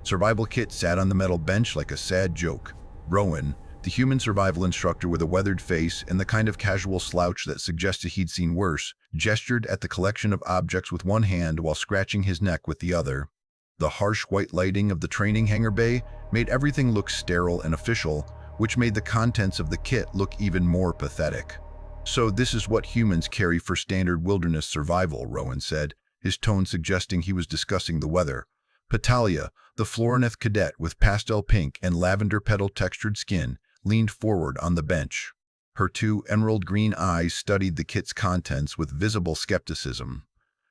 Survival Kit sat on the metal bench like a sad joke. Rowan, the human survival instructor with a weathered face and the kind of casual slouch that suggested he'd seen worse, gestured at the collection of objects with one hand while scratching his neck with the other. The harsh white lighting of the training hangar bay made everything look sterile and official, which made the contents of the kit look even more pathetic. "So this is what humans carry for standard wilderness survival," Rowan said, his tone suggesting he was discussing the weather. Petalia, the Florineth cadet with pastel pink and lavender petal-textured skin, leaned forward on the bench. Her two emerald-green eyes studied the kit's contents with visible skepticism.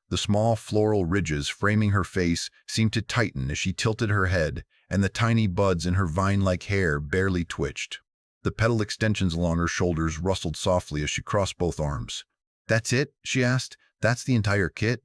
The small floral ridges framing her face seemed to tighten as she tilted her head, and the tiny buds in her vine-like hair barely twitched. The petal extensions along her shoulders rustled softly as she crossed both arms. "That's it?" she asked. "That's the entire kit?"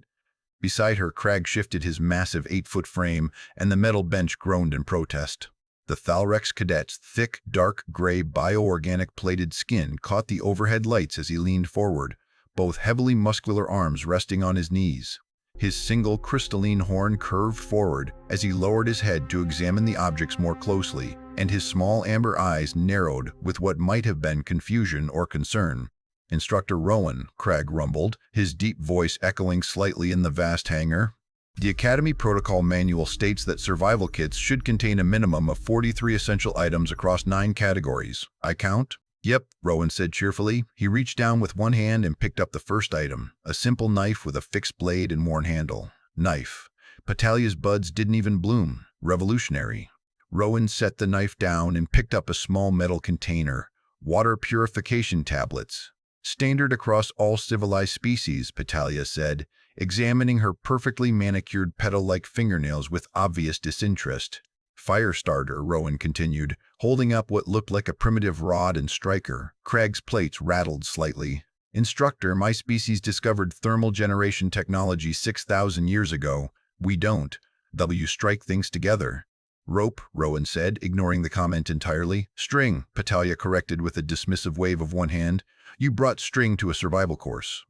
Beside her, Crag shifted his massive 8-foot frame, and the metal bench groaned in protest. The Thalrex cadet's thick, dark gray bioorganic plated skin caught the overhead lights as he leaned forward, both heavily muscular arms resting on his knees. His single crystalline horn curved forward as he lowered his head to examine the objects more closely, and his small amber eyes narrowed with what might have been confusion or concern. "Instructor Rowan," Crag rumbled, his deep voice echoing slightly in the vast hangar. "The Academy Protocol Manual states that survival kits should contain a minimum of 43 essential items across 9 categories. I count?" "Yep," Rowan said cheerfully. He reached down with one hand and picked up the first item, a simple knife with a fixed blade and worn handle. Knife. Petalia's buds didn't even bloom. Revolutionary. Rowan set the knife down and picked up a small metal container. Water purification tablets. "Standard across all civilized species," Petalia said, examining her perfectly manicured petal-like fingernails with obvious disinterest. "Fire starter," Rowan continued, holding up what looked like a primitive rod and striker. Crag's plates rattled slightly. "Instructor, my species discovered thermal generation technology 6,000 years ago. We don't. W strike things together." "Rope," Rowan said, ignoring the comment entirely. "String," Petalia corrected with a dismissive wave of one hand. "You brought string to a survival course."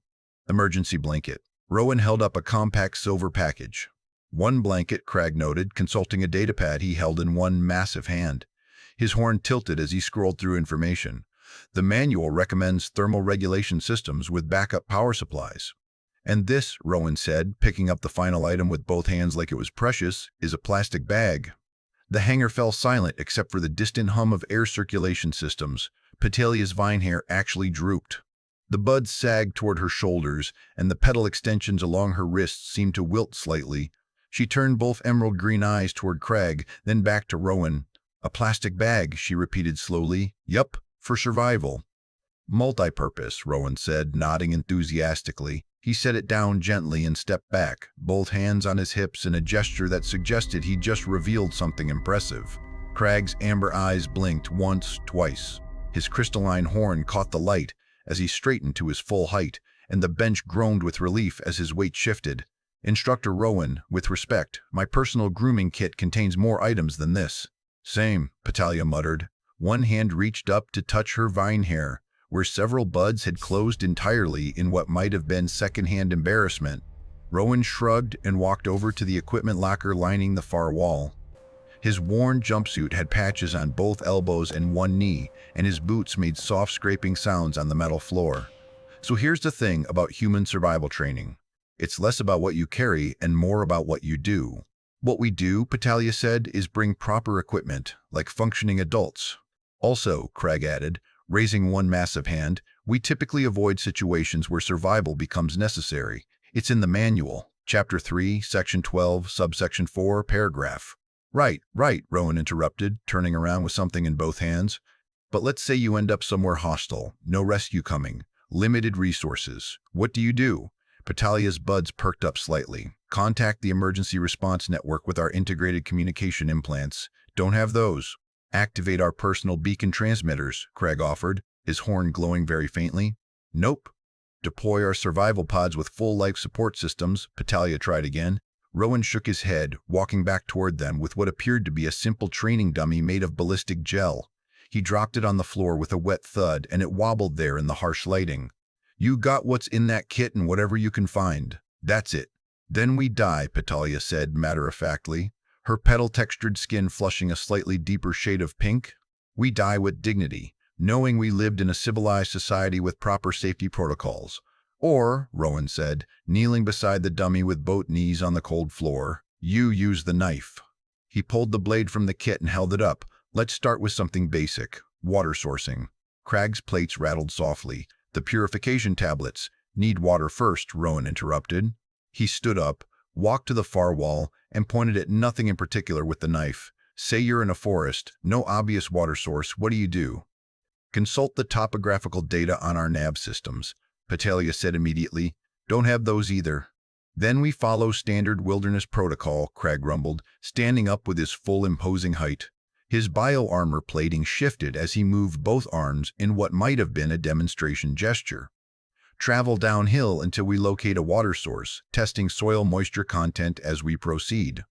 "Emergency blanket." Rowan held up a compact silver package. "One blanket," Crag noted, consulting a datapad he held in one massive hand. His horn tilted as he scrolled through information. "The manual recommends thermal regulation systems with backup power supplies." "And this," Rowan said, picking up the final item with both hands like it was precious, "is a plastic bag." The hangar fell silent except for the distant hum of air circulation systems. Petalia's vine hair actually drooped. The buds sagged toward her shoulders, and the petal extensions along her wrists seemed to wilt slightly. She turned both emerald green eyes toward Crag, then back to Rowan. "A plastic bag," she repeated slowly. "Yup, for survival." "Multi-purpose," Rowan said, nodding enthusiastically. He set it down gently and stepped back, both hands on his hips in a gesture that suggested he'd just revealed something impressive. Crag's amber eyes blinked once, twice. His crystalline horn caught the light as he straightened to his full height, and the bench groaned with relief as his weight shifted. "Instructor Rowan, with respect, my personal grooming kit contains more items than this." "Same," Petalia muttered. One hand reached up to touch her vine hair, where several buds had closed entirely in what might have been secondhand embarrassment. Rowan shrugged and walked over to the equipment locker lining the far wall. His worn jumpsuit had patches on both elbows and one knee, and his boots made soft scraping sounds on the metal floor. "So here's the thing about human survival training. It's less about what you carry and more about what you do." "What we do," Petalia said, "is bring proper equipment, like functioning adults." "Also," Crag added, raising one massive hand, "we typically avoid situations where survival becomes necessary. It's in the manual. Chapter 3, Section 12, Subsection 4, Paragraph." Right, Rowan interrupted, turning around with something in both hands. "But let's say you end up somewhere hostile, no rescue coming, limited resources. What do you do?" Petalia's buds perked up slightly. "Contact the emergency response network with our integrated communication implants. Don't have those. Activate our personal beacon transmitters," Crag offered, his horn glowing very faintly. "Nope. Deploy our survival pods with full life support systems," Petalia tried again. Rowan shook his head, walking back toward them with what appeared to be a simple training dummy made of ballistic gel. He dropped it on the floor with a wet thud, and it wobbled there in the harsh lighting. "You got what's in that kit and whatever you can find. That's it. Then we die," Petalia said matter-of-factly. her petal-textured skin flushing a slightly deeper shade of pink. We die with dignity, knowing we lived in a civilized society with proper safety protocols. Or, Rowan said, kneeling beside the dummy with both knees on the cold floor, you use the knife. He pulled the blade from the kit and held it up. Let's start with something basic, water sourcing. Craig's plates rattled softly. The purification tablets. Need water first, Rowan interrupted. He stood up, walked to the far wall, and pointed at nothing in particular with the knife. Say you're in a forest, no obvious water source, what do? Consult the topographical data on our nav systems, Petalia said immediately. Don't have those either. Then we follow standard wilderness protocol, Craig rumbled, standing up with his full imposing height. His bio-armor plating shifted as he moved both arms in what might have been a demonstration gesture. Travel downhill until we locate a water source, testing soil moisture content as we proceed.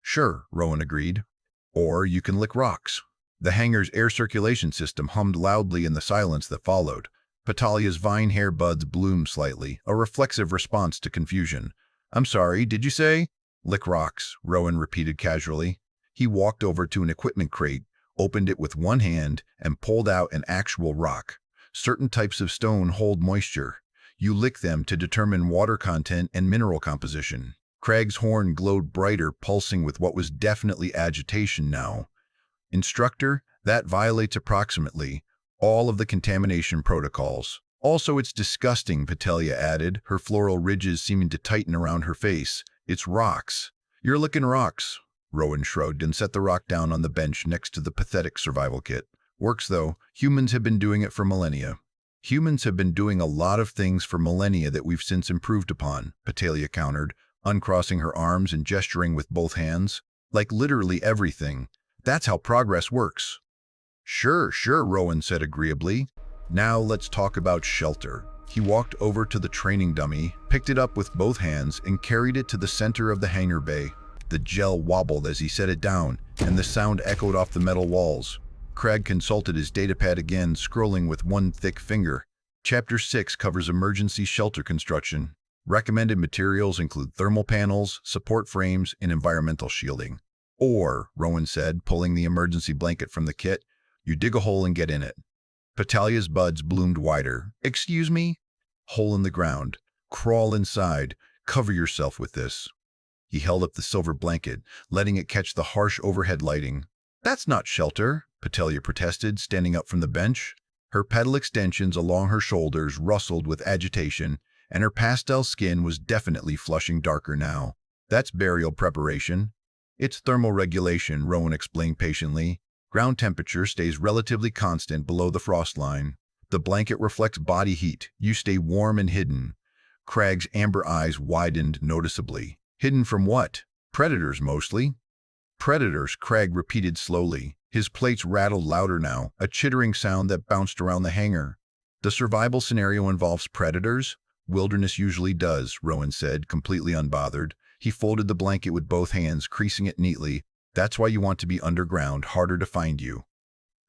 Sure, Rowan agreed. Or you can lick rocks. The hangar's air circulation system hummed loudly in the silence that followed. Petalia's vine hair buds bloomed slightly, a reflexive response to confusion. I'm sorry, did you say? Lick rocks, Rowan repeated casually. He walked over to an equipment crate, opened it with one hand, and pulled out an actual rock. Certain types of stone hold moisture. You lick them to determine water content and mineral composition. Craig's horn glowed brighter, pulsing with what was definitely agitation now. Instructor, that violates approximately all of the contamination protocols. Also, it's disgusting, Petalia added, her floral ridges seeming to tighten around her face. It's rocks. You're licking rocks. Rowan shrugged and set the rock down on the bench next to the pathetic survival kit. Works though. Humans have been doing it for millennia. Humans have been doing a lot of things for millennia that we've since improved upon, Petalia countered, uncrossing her arms and gesturing with both hands. Like literally everything. That's how progress works. Sure, Rowan said agreeably. Now let's talk about shelter. He walked over to the training dummy, picked it up with both hands, and carried it to the center of the hangar bay. The gel wobbled as he set it down, and the sound echoed off the metal walls. Craig consulted his datapad again, scrolling with one thick finger. Chapter 6 covers emergency shelter construction. Recommended materials include thermal panels, support frames, and environmental shielding. Or, Rowan said, pulling the emergency blanket from the kit, you dig a hole and get in it. Petalia's buds bloomed wider. Excuse me? Hole in the ground. Crawl inside. Cover yourself with this. He held up the silver blanket, letting it catch the harsh overhead lighting. That's not shelter, Petalia protested, standing up from the bench. Her petal extensions along her shoulders rustled with agitation, and her pastel skin was definitely flushing darker now. That's burial preparation. It's thermal regulation, Rowan explained patiently. Ground temperature stays relatively constant below the frost line. The blanket reflects body heat. You stay warm and hidden. Craig's amber eyes widened noticeably. Hidden from what? Predators, mostly. Predators, Craig repeated slowly. His plates rattled louder now, a chittering sound that bounced around the hangar. The survival scenario involves predators? Wilderness usually does, Rowan said, completely unbothered. He folded the blanket with both hands, creasing it neatly. That's why you want to be underground, harder to find you.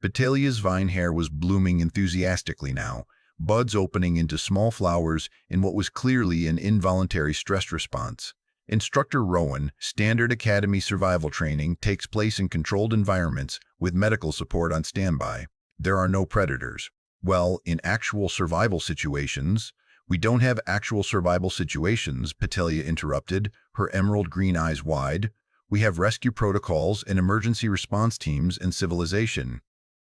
Petalia's vine hair was blooming enthusiastically now, buds opening into small flowers in what was clearly an involuntary stress response. Instructor Rowan, Standard Academy survival training takes place in controlled environments with medical support on standby. There are no predators. Well, in actual survival situations. We don't have actual survival situations, Petalia interrupted, her emerald green eyes wide. We have rescue protocols and emergency response teams and civilization.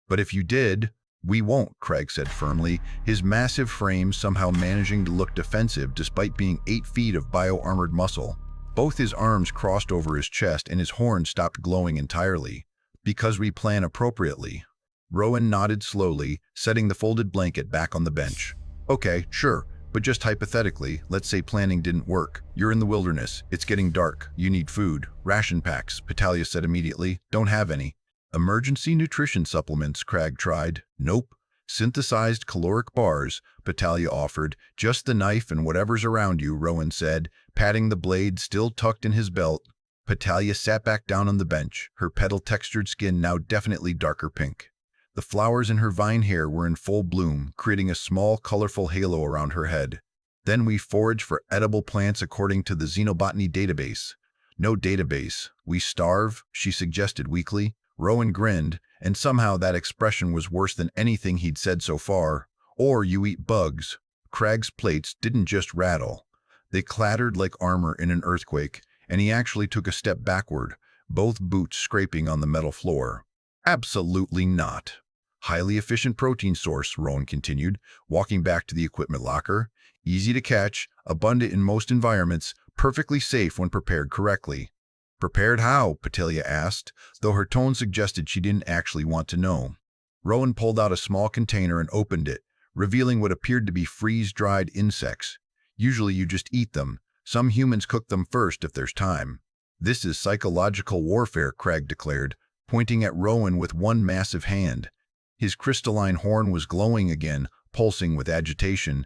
But if you did, we won't, Craig said firmly, his massive frame somehow managing to look defensive despite being 8 feet of bio-armored muscle. Both his arms crossed over his chest and his horn stopped glowing entirely. Because we plan appropriately. Rowan nodded slowly, setting the folded blanket back on the bench. Okay, sure. But just hypothetically, let's say planning didn't work. You're in the wilderness. It's getting dark. You need food. Ration packs, Petalia said immediately. Don't have any. Emergency nutrition supplements, Craig tried. Nope. Synthesized caloric bars, Petalia offered. Just the knife and whatever's around you, Rowan said, patting the blade still tucked in his belt. Petalia sat back down on the bench, her petal-textured skin now definitely darker pink. The flowers in her vine hair were in full bloom, creating a small, colorful halo around her head. Then we forage for edible plants according to the xenobotany database. No database. We starve, she suggested weakly. Rowan grinned, and somehow that expression was worse than anything he'd said so far. Or you eat bugs. Craig's plates didn't just rattle. They clattered like armor in an earthquake, and he actually took a step backward, both boots scraping on the metal floor. Absolutely not. Highly efficient protein source, Rowan continued, walking back to the equipment locker. Easy to catch, abundant in most environments, perfectly safe when prepared correctly. Prepared how? Petulia asked, though her tone suggested she didn't actually want to know. Rowan pulled out a small container and opened it, revealing what appeared to be freeze-dried insects. Usually you just eat them. Some humans cook them first if there's time. This is psychological warfare, Craig declared, pointing at Rowan with one massive hand. His crystalline horn was glowing again, pulsing with agitation.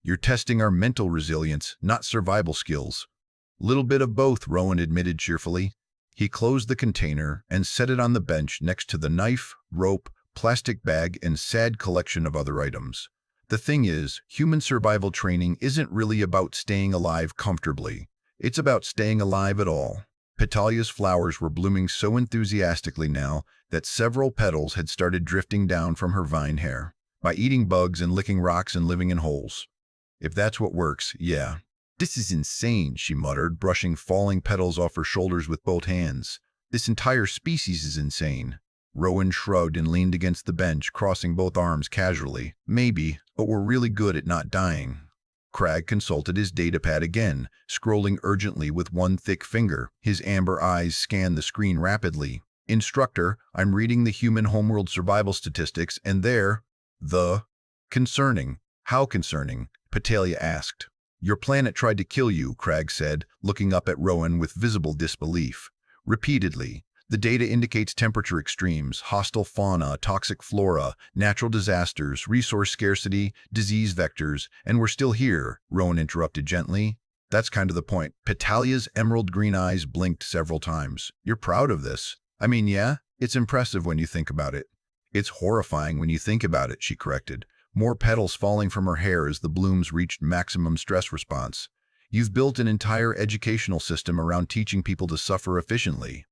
You're testing our mental resilience, not survival skills. Little bit of both, Rowan admitted cheerfully. He closed the container and set it on the bench next to the knife, rope, plastic bag, and sad collection of other items. The thing is, human survival training isn't really about staying alive comfortably. It's about staying alive at all. Petalia's flowers were blooming so enthusiastically now that several petals had started drifting down from her vine hair. By eating bugs and licking rocks and living in holes. If that's what works, yeah. This is insane, she muttered, brushing falling petals off her shoulders with both hands. This entire species is insane. Rowan shrugged and leaned against the bench, crossing both arms casually. Maybe, but we're really good at not dying. Craig consulted his datapad again, scrolling urgently with one thick finger. His amber eyes scanned the screen rapidly. Instructor, I'm reading the human homeworld survival statistics, and they're... Concerning. How concerning? Petulia asked. Your planet tried to kill you, Craig said, looking up at Rowan with visible disbelief. Repeatedly. The data indicates temperature extremes, hostile fauna, toxic flora, natural disasters, resource scarcity, disease vectors, and we're still here, Rowan interrupted gently. That's kind of the point. Petalia's emerald green eyes blinked several times. You're proud of this? I mean, yeah, it's impressive when you think about it. It's horrifying when you think about it, she corrected. More petals falling from her hair as the blooms reached maximum stress response. You've built an entire educational system around teaching people to suffer efficiently.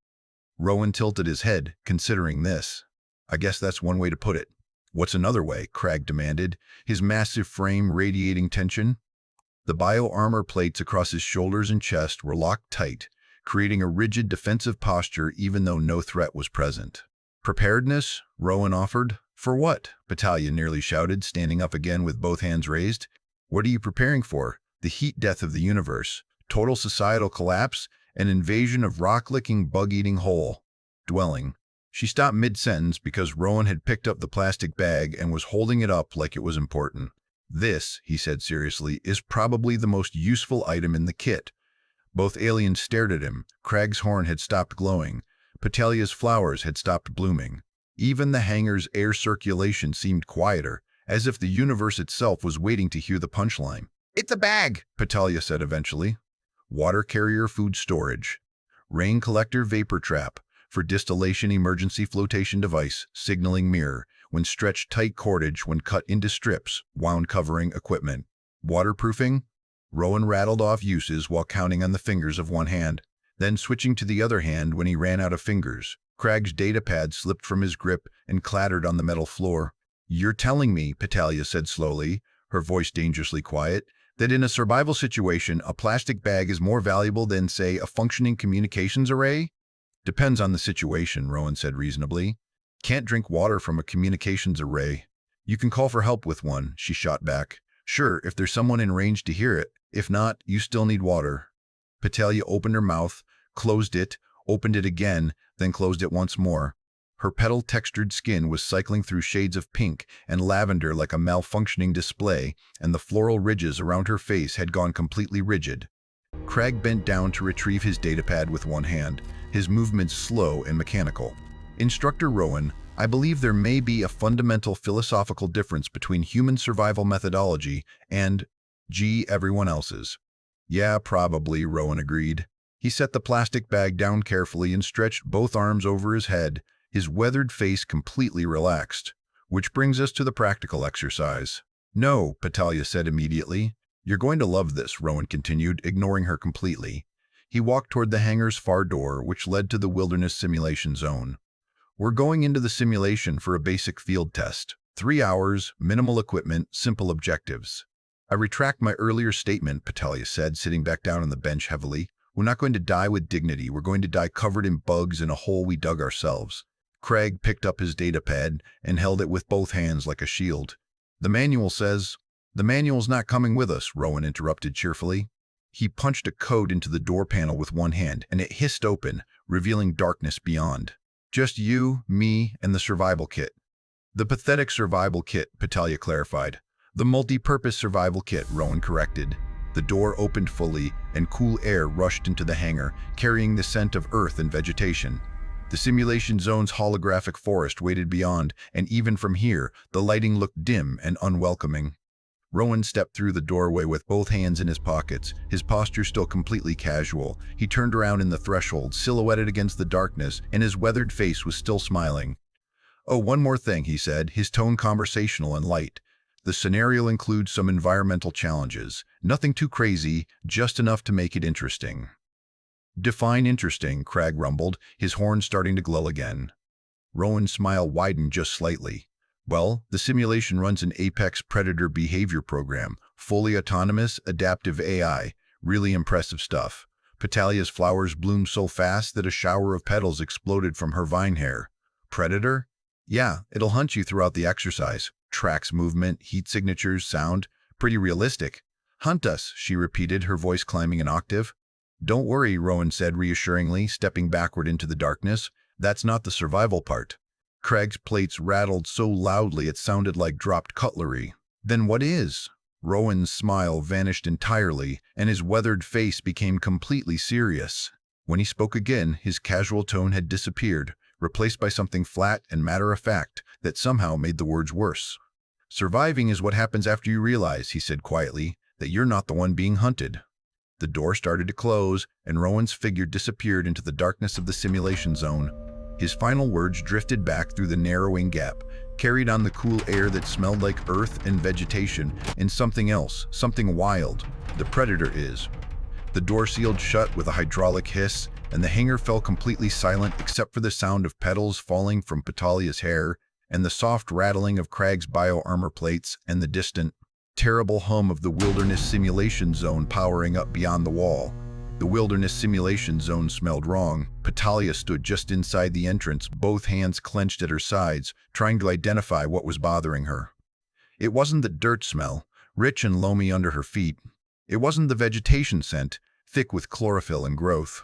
Rowan tilted his head, considering this. I guess that's one way to put it. What's another way? Craig demanded, his massive frame radiating tension. The bio-armor plates across his shoulders and chest were locked tight, creating a rigid defensive posture even though no threat was present. Preparedness? Rowan offered. For what? Petulia nearly shouted, standing up again with both hands raised. What are you preparing for? The heat death of the universe? Total societal collapse? An invasion of rock-licking, bug-eating hole dwelling. She stopped mid-sentence because Rowan had picked up the plastic bag and was holding it up like it was important. This, he said seriously, is probably the most useful item in the kit. Both aliens stared at him. Craig's horn had stopped glowing. Petalia's flowers had stopped blooming. Even the hangar's air circulation seemed quieter, as if the universe itself was waiting to hear the punchline. It's a bag, Petulia said eventually. Water carrier food storage. Rain collector vapor trap. For distillation emergency flotation device. Signaling mirror. When stretched tight cordage when cut into strips. Wound covering equipment. Waterproofing. Rowan rattled off uses while counting on the fingers of one hand, then switching to the other hand when he ran out of fingers. Craig's datapad slipped from his grip and clattered on the metal floor. You're telling me, Petulia said slowly, her voice dangerously quiet, that in a survival situation, a plastic bag is more valuable than, say, a functioning communications array? Depends on the situation, Rowan said reasonably. Can't drink water from a communications array. You can call for help with one, she shot back. Sure, if there's someone in range to hear it. If not, you still need water. Petulia opened her mouth, closed it, opened it again, then closed it once more. Her petal-textured skin was cycling through shades of pink and lavender like a malfunctioning display, and the floral ridges around her face had gone completely rigid. Craig bent down to retrieve his datapad with one hand, his movements slow and mechanical. Instructor Rowan, I believe there may be a fundamental philosophical difference between human survival methodology and, everyone else's. Yeah, probably, Rowan agreed. He set the plastic bag down carefully and stretched both arms over his head, his weathered face completely relaxed. Which brings us to the practical exercise. No, Petulia said immediately. You're going to love this, Rowan continued, ignoring her completely. He walked toward the hangar's far door, which led to the wilderness simulation zone. We're going into the simulation for a basic field test. 3 hours, minimal equipment, simple objectives. I retract my earlier statement, Petalia said, sitting back down on the bench heavily. We're not going to die with dignity. We're going to die covered in bugs in a hole we dug ourselves. Craig picked up his datapad and held it with both hands like a shield. The manual says... The manual's not coming with us, Rowan interrupted cheerfully. He punched a code into the door panel with one hand, and it hissed open, revealing darkness beyond. Just you, me, and the survival kit. The pathetic survival kit, Petalia clarified. The multi-purpose survival kit, Rowan corrected. The door opened fully, and cool air rushed into the hangar, carrying the scent of earth and vegetation. The simulation zone's holographic forest waited beyond, and even from here, the lighting looked dim and unwelcoming. Rowan stepped through the doorway with both hands in his pockets, his posture still completely casual. He turned around in the threshold, silhouetted against the darkness, and his weathered face was still smiling. "Oh, one more thing," he said, his tone conversational and light. "The scenario includes some environmental challenges. Nothing too crazy, just enough to make it interesting." "Define interesting," Cragg rumbled, his horn starting to glow again. Rowan's smile widened just slightly. "Well, the simulation runs an apex predator behavior program, fully autonomous, adaptive AI. Really impressive stuff." Petalia's flowers bloomed so fast that a shower of petals exploded from her vine hair. "Predator? Yeah, it'll hunt you throughout the exercise. Tracks movement, heat signatures, sound. Pretty realistic." "Hunt us," she repeated, her voice climbing an octave. "Don't worry," Rowan said reassuringly, stepping backward into the darkness. "That's not the survival part." Craig's plates rattled so loudly it sounded like dropped cutlery. "Then what is?" Rowan's smile vanished entirely, and his weathered face became completely serious. When he spoke again, his casual tone had disappeared, replaced by something flat and matter-of-fact that somehow made the words worse. "Surviving is what happens after you realize," he said quietly, "that you're not the one being hunted." The door started to close, and Rowan's figure disappeared into the darkness of the simulation zone. His final words drifted back through the narrowing gap, carried on the cool air that smelled like earth and vegetation, and something else, something wild. The predator is. The door sealed shut with a hydraulic hiss, and the hangar fell completely silent except for the sound of petals falling from Petalia's hair, and the soft rattling of Craig's bio-armor plates, and the distant, terrible hum of the wilderness simulation zone powering up beyond the wall. The wilderness simulation zone smelled wrong. Petalia stood just inside the entrance, both hands clenched at her sides, trying to identify what was bothering her. It wasn't the dirt smell, rich and loamy under her feet. It wasn't the vegetation scent, thick with chlorophyll and growth.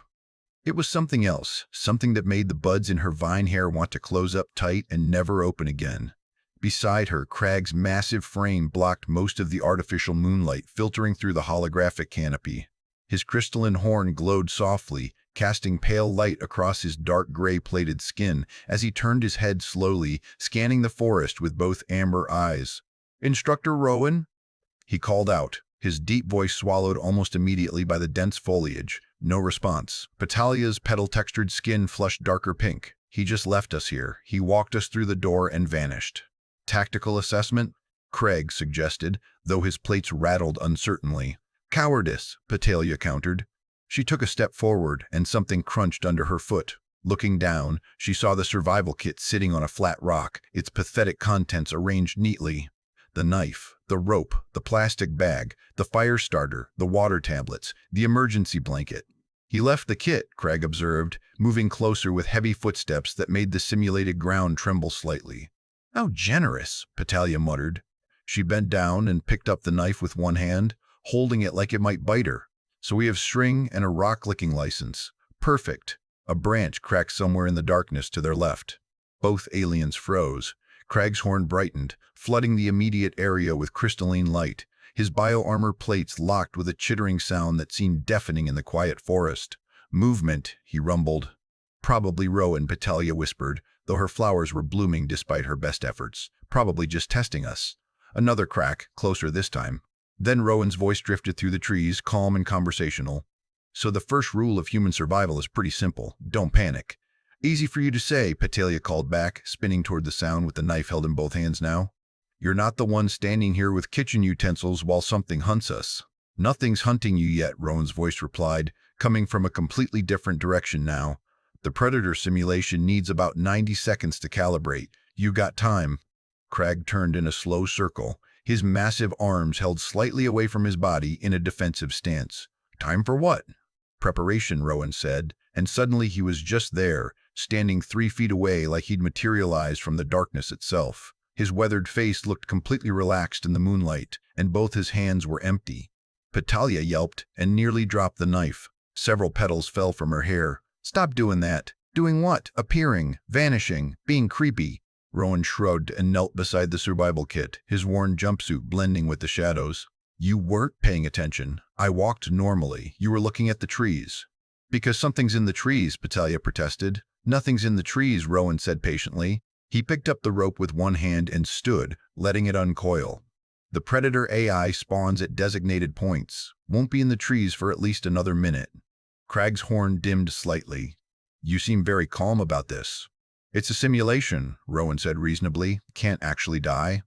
It was something else, something that made the buds in her vine hair want to close up tight and never open again. Beside her, Craig's massive frame blocked most of the artificial moonlight filtering through the holographic canopy. His crystalline horn glowed softly, casting pale light across his dark gray-plated skin as he turned his head slowly, scanning the forest with both amber eyes. "Instructor Rowan?" he called out, his deep voice swallowed almost immediately by the dense foliage. No response. Petalia's petal-textured skin flushed darker pink. "He just left us here. He walked us through the door and vanished." "Tactical assessment?" Craig suggested, though his plates rattled uncertainly. "Cowardice," Petalia countered. She took a step forward, and something crunched under her foot. Looking down, she saw the survival kit sitting on a flat rock, its pathetic contents arranged neatly. The knife, the rope, the plastic bag, the fire starter, the water tablets, the emergency blanket. "He left the kit," Craig observed, moving closer with heavy footsteps that made the simulated ground tremble slightly. "How generous," Petalia muttered. She bent down and picked up the knife with one hand, holding it like it might bite her. "So we have string and a rock-licking license. Perfect." A branch cracked somewhere in the darkness to their left. Both aliens froze. Craig's horn brightened, flooding the immediate area with crystalline light. His bio-armor plates locked with a chittering sound that seemed deafening in the quiet forest. "Movement," he rumbled. "Probably Rowan," Petalia whispered, though her flowers were blooming despite her best efforts. "Probably just testing us." Another crack, closer this time. Then Rowan's voice drifted through the trees, calm and conversational. "So the first rule of human survival is pretty simple. Don't panic." "Easy for you to say," Petalia called back, spinning toward the sound with the knife held in both hands now. "You're not the one standing here with kitchen utensils while something hunts us." "Nothing's hunting you yet," Rowan's voice replied, coming from a completely different direction now. The Predator simulation needs about 90 seconds to calibrate. You got time. Crag turned in a slow circle, his massive arms held slightly away from his body in a defensive stance. Time for what? Preparation, Rowan said, and suddenly he was just there, standing 3 feet away like he'd materialized from the darkness itself. His weathered face looked completely relaxed in the moonlight, and both his hands were empty. Petalia yelped and nearly dropped the knife. Several petals fell from her hair. Stop doing that. Doing what? Appearing, vanishing, being creepy. Rowan shrugged and knelt beside the survival kit, his worn jumpsuit blending with the shadows. You weren't paying attention. I walked normally. You were looking at the trees. Because something's in the trees, Petalia protested. Nothing's in the trees, Rowan said patiently. He picked up the rope with one hand and stood, letting it uncoil. The Predator AI spawns at designated points. Won't be in the trees for at least another minute. Crag's horn dimmed slightly. You seem very calm about this. It's a simulation, Rowan said reasonably. Can't actually die.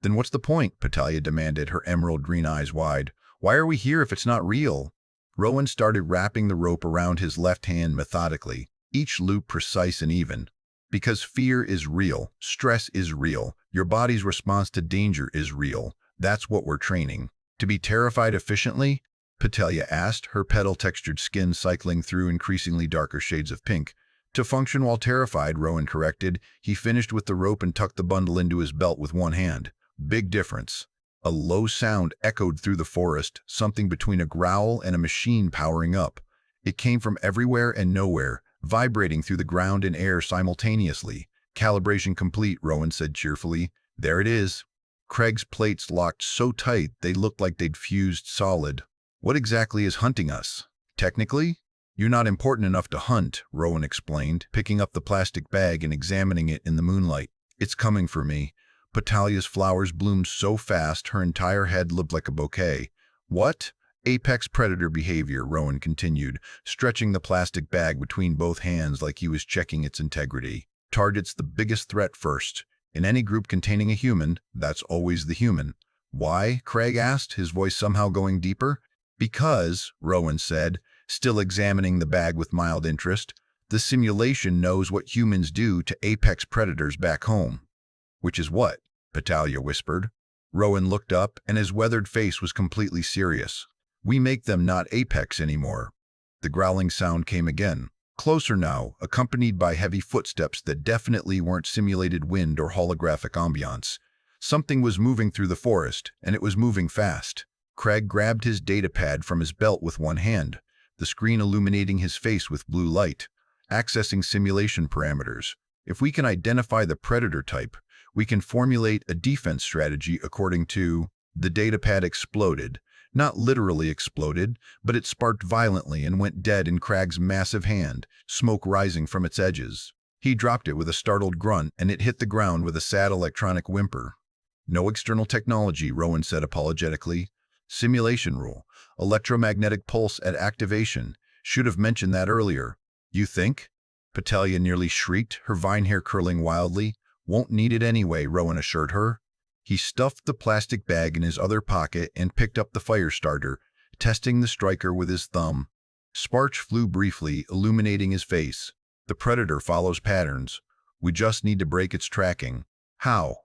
Then what's the point? Petalia demanded, her emerald green eyes wide. Why are we here if it's not real? Rowan started wrapping the rope around his left hand methodically, each loop precise and even. Because fear is real, stress is real, your body's response to danger is real. That's what we're training. To be terrified efficiently? Petalia asked, her petal-textured skin cycling through increasingly darker shades of pink. To function while terrified, Rowan corrected. He finished with the rope and tucked the bundle into his belt with one hand. Big difference. A low sound echoed through the forest, something between a growl and a machine powering up. It came from everywhere and nowhere, vibrating through the ground and air simultaneously. Calibration complete, Rowan said cheerfully. There it is. Craig's plates locked so tight they looked like they'd fused solid. What exactly is hunting us? Technically? You're not important enough to hunt, Rowan explained, picking up the plastic bag and examining it in the moonlight. It's coming for me. Petalia's flowers bloomed so fast her entire head looked like a bouquet. What? Apex predator behavior, Rowan continued, stretching the plastic bag between both hands like he was checking its integrity. Targets the biggest threat first. In any group containing a human, that's always the human. Why? Craig asked, his voice somehow going deeper. Because, Rowan said, still examining the bag with mild interest, the simulation knows what humans do to apex predators back home. Which is what? Petalia whispered. Rowan looked up, and his weathered face was completely serious. We make them not apex anymore. The growling sound came again. Closer now, accompanied by heavy footsteps that definitely weren't simulated wind or holographic ambiance. Something was moving through the forest, and it was moving fast. Craig grabbed his datapad from his belt with one hand, the screen illuminating his face with blue light. Accessing simulation parameters. If we can identify the predator type, we can formulate a defense strategy according to... The datapad exploded. Not literally exploded, but it sparked violently and went dead in Craig's massive hand, smoke rising from its edges. He dropped it with a startled grunt, and it hit the ground with a sad electronic whimper. No external technology, Rowan said apologetically. Simulation rule. Electromagnetic pulse at activation. Should have mentioned that earlier. You think? Petalia nearly shrieked, her vine hair curling wildly. Won't need it anyway, Rowan assured her. He stuffed the plastic bag in his other pocket and picked up the fire starter, testing the striker with his thumb. Sparks flew briefly, illuminating his face. The predator follows patterns. We just need to break its tracking. How?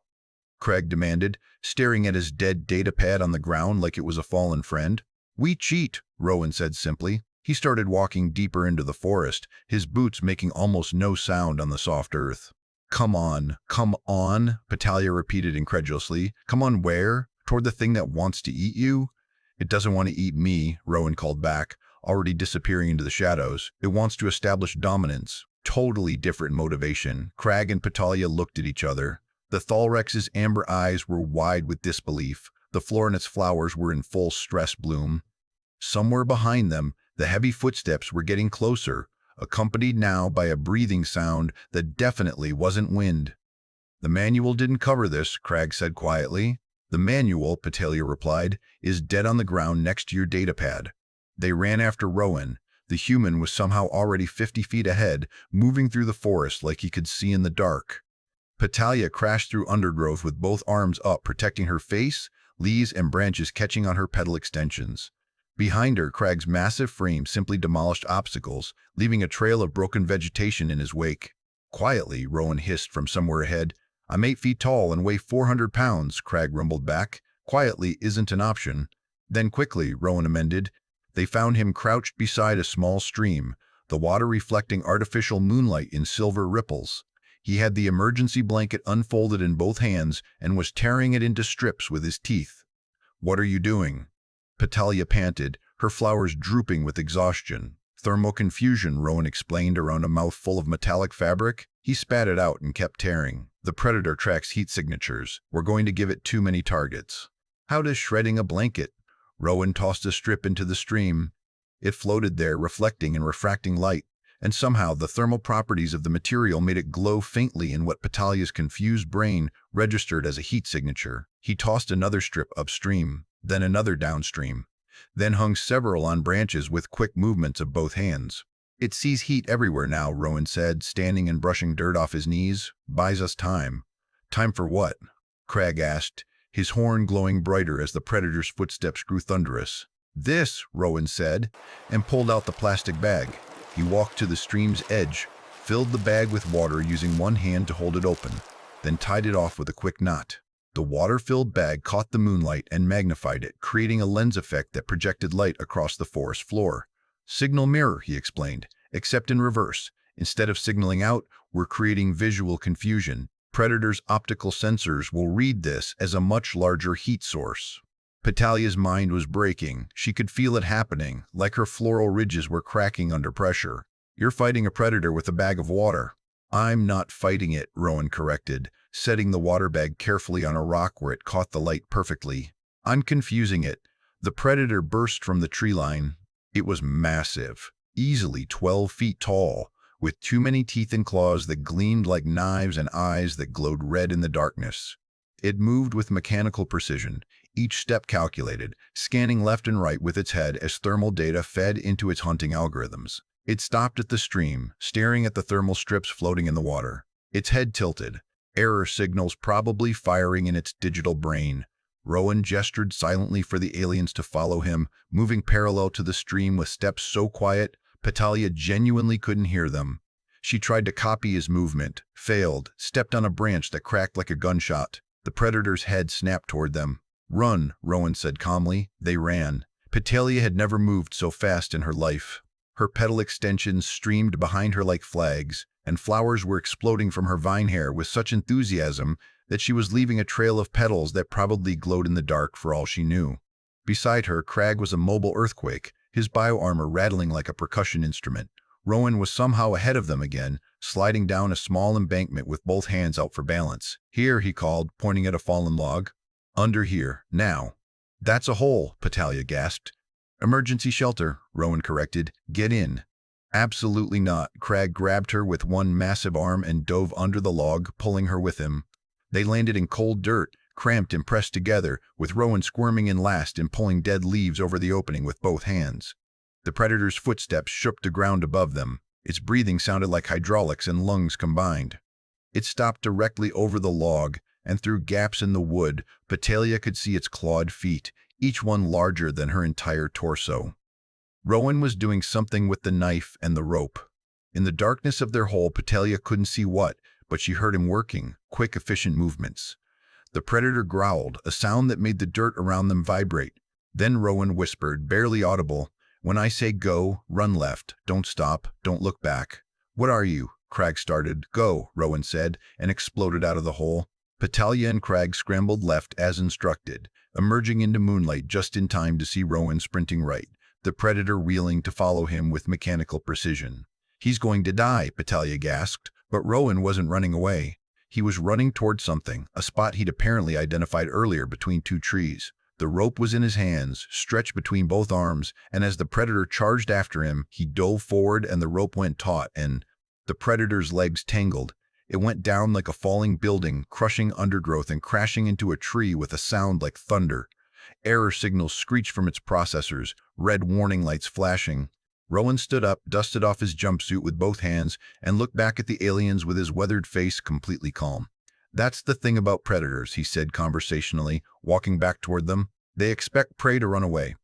Craig demanded, staring at his dead datapad on the ground like it was a fallen friend. We cheat, Rowan said simply. He started walking deeper into the forest, his boots making almost no sound on the soft earth. Come on, Petalia repeated incredulously. Come on where? Toward the thing that wants to eat you? It doesn't want to eat me, Rowan called back, already disappearing into the shadows. It wants to establish dominance. Totally different motivation. Craig and Petalia looked at each other. The Thalrex's amber eyes were wide with disbelief. The floor and its flowers were in full stress bloom. Somewhere behind them, the heavy footsteps were getting closer, accompanied now by a breathing sound that definitely wasn't wind. The manual didn't cover this, Craig said quietly. The manual, Petalia replied, is dead on the ground next to your datapad. They ran after Rowan. The human was somehow already 50 feet ahead, moving through the forest like he could see in the dark. Petalia crashed through undergrowth with both arms up, protecting her face, leaves and branches catching on her petal extensions. Behind her, Crag's massive frame simply demolished obstacles, leaving a trail of broken vegetation in his wake. Quietly, Rowan hissed from somewhere ahead. "I'm 8 feet tall and weigh 400 pounds, Crag rumbled back. Quietly isn't an option. Then quickly, Rowan amended. They found him crouched beside a small stream, the water reflecting artificial moonlight in silver ripples. He had the emergency blanket unfolded in both hands and was tearing it into strips with his teeth. "What are you doing?" Petalia panted, her flowers drooping with exhaustion. "Thermal confusion," Rowan explained around a mouthful of metallic fabric. He spat it out and kept tearing. "The Predator tracks heat signatures. We're going to give it too many targets." "How does shredding a blanket?" Rowan tossed a strip into the stream. It floated there, reflecting and refracting light, and somehow the thermal properties of the material made it glow faintly in what Petalia's confused brain registered as a heat signature. He tossed another strip upstream, then another downstream, then hung several on branches with quick movements of both hands. "It sees heat everywhere now," Rowan said, standing and brushing dirt off his knees. "Buys us time." "Time for what?" Crag asked, his horn glowing brighter as the Predator's footsteps grew thunderous. "This," Rowan said, and pulled out the plastic bag. He walked to the stream's edge, filled the bag with water using one hand to hold it open, then tied it off with a quick knot. The water-filled bag caught the moonlight and magnified it, creating a lens effect that projected light across the forest floor. "Signal mirror," he explained, "except in reverse. Instead of signaling out, we're creating visual confusion. Predator's optical sensors will read this as a much larger heat source." Petalia's mind was breaking. She could feel it happening, like her floral ridges were cracking under pressure. "You're fighting a predator with a bag of water." "I'm not fighting it," Rowan corrected, setting the water bag carefully on a rock where it caught the light perfectly. "I'm confusing it." The predator burst from the tree line. It was massive, easily 12 feet tall, with too many teeth and claws that gleamed like knives and eyes that glowed red in the darkness. It moved with mechanical precision, each step calculated, scanning left and right with its head as thermal data fed into its hunting algorithms. It stopped at the stream, staring at the thermal strips floating in the water. Its head tilted, error signals probably firing in its digital brain. Rowan gestured silently for the aliens to follow him, moving parallel to the stream with steps so quiet, Petalia genuinely couldn't hear them. She tried to copy his movement, failed, stepped on a branch that cracked like a gunshot. The predator's head snapped toward them. "Run," Rowan said calmly. They ran. Petalia had never moved so fast in her life. Her petal extensions streamed behind her like flags, and flowers were exploding from her vine hair with such enthusiasm that she was leaving a trail of petals that probably glowed in the dark for all she knew. Beside her, Crag was a mobile earthquake, his bioarmor rattling like a percussion instrument. Rowan was somehow ahead of them again, sliding down a small embankment with both hands out for balance. "Here," he called, pointing at a fallen log. "Under here, now." "That's a hole," Petalia gasped. "Emergency shelter," Rowan corrected. "Get in." "Absolutely not." Crag grabbed her with one massive arm and dove under the log, pulling her with him. They landed in cold dirt, cramped and pressed together, with Rowan squirming in last and pulling dead leaves over the opening with both hands. The predator's footsteps shook the ground above them. Its breathing sounded like hydraulics and lungs combined. It stopped directly over the log, and through gaps in the wood, Petalia could see its clawed feet, each one larger than her entire torso. Rowan was doing something with the knife and the rope. In the darkness of their hole, Petalia couldn't see what, but she heard him working, quick, efficient movements. The predator growled, a sound that made the dirt around them vibrate. Then Rowan whispered, barely audible, "When I say go, run left. Don't stop. Don't look back." "What are you?" Crag started. "Go," Rowan said, and exploded out of the hole. Petalia and Crag scrambled left as instructed, emerging into moonlight just in time to see Rowan sprinting right, the predator wheeling to follow him with mechanical precision. "He's going to die," Petalia gasped, but Rowan wasn't running away. He was running toward something, a spot he'd apparently identified earlier between two trees. The rope was in his hands, stretched between both arms, and as the predator charged after him, he dove forward and the rope went taut and the predator's legs tangled. It went down like a falling building, crushing undergrowth and crashing into a tree with a sound like thunder. Error signals screeched from its processors, red warning lights flashing. Rowan stood up, dusted off his jumpsuit with both hands, and looked back at the aliens with his weathered face completely calm. "That's the thing about predators," he said conversationally, walking back toward them. "They expect prey to run away.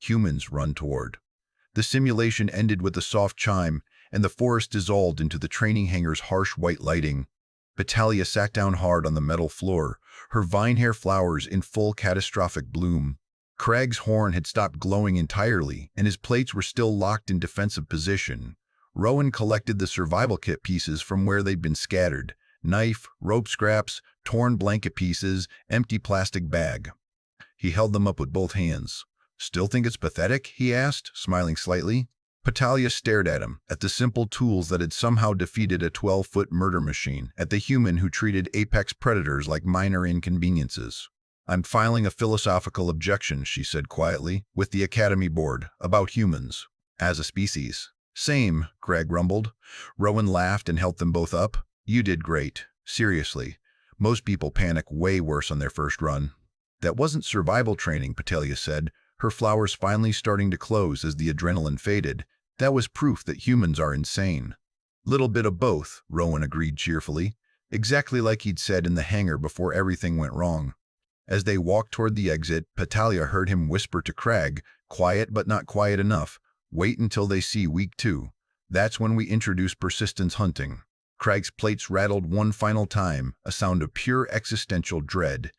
humans run toward. The simulation ended with a soft chime, and the forest dissolved into the training hangar's harsh white lighting. Battaglia sat down hard on the metal floor, her vine hair flowers in full catastrophic bloom. Craig's horn had stopped glowing entirely, and his plates were still locked in defensive position. Rowan collected the survival kit pieces from where they'd been scattered: knife, rope scraps, torn blanket pieces, empty plastic bag. He held them up with both hands. "Still think it's pathetic?" he asked, smiling slightly. Battaglia stared at him, at the simple tools that had somehow defeated a 12-foot murder machine, at the human who treated apex predators like minor inconveniences. "I'm filing a philosophical objection," she said quietly, "with the Academy Board, about humans. As a species." "Same," Craig rumbled. Rowan laughed and helped them both up. "You did great. Seriously. Most people panic way worse on their first run." "That wasn't survival training," Battaglia said, her flowers finally starting to close as the adrenaline faded. "That was proof that humans are insane." "Little bit of both," Rowan agreed cheerfully, exactly like he'd said in the hangar before everything went wrong. As they walked toward the exit, Battaglia heard him whisper to Craig, quiet but not quiet enough, "Wait until they see week 2. That's when we introduce persistence hunting." Craig's plates rattled one final time, a sound of pure existential dread.